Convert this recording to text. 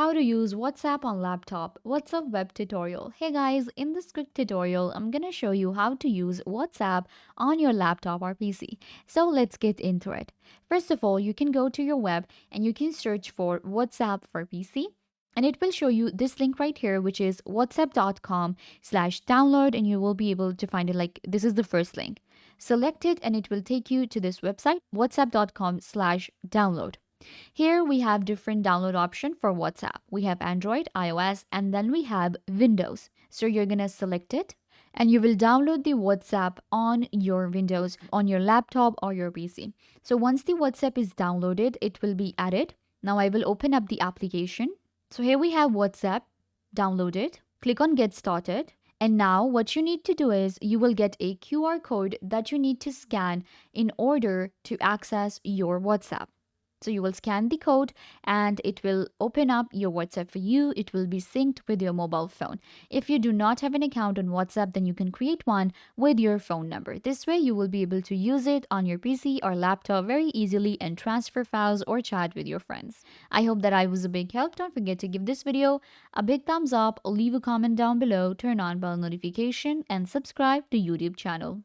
how to use WhatsApp on laptop. What's up web tutorial? Hey guys, in this quick tutorial, I'm gonna show you how to use WhatsApp on your laptop or PC. So let's get into it. First of all, you can go to your web and you can search for WhatsApp for PC. And it will show you this link right here, which is whatsapp.com/download, and you will be able to find it like this is the first link. Select it and it will take you to this website, whatsapp.com/download. Here we have different download option for WhatsApp. We have Android, iOS, and then we have Windows. So you're going to select it and you will download the WhatsApp on your Windows, on your laptop or your PC. So once the WhatsApp is downloaded, it will be added. Now I will open up the application. So here we have WhatsApp downloaded. Click on get started. And now what you need to do is you will get a QR code that you need to scan in order to access your WhatsApp. So you will scan the code and it will open up your WhatsApp for you. It will be synced with your mobile phone. If you do not have an account on WhatsApp, then you can create one with your phone number. This way you will be able to use it on your PC or laptop very easily and transfer files or chat with your friends. I hope that I was a big help. Don't forget to give this video a big thumbs up, leave a comment down below, turn on bell notification and subscribe to YouTube channel.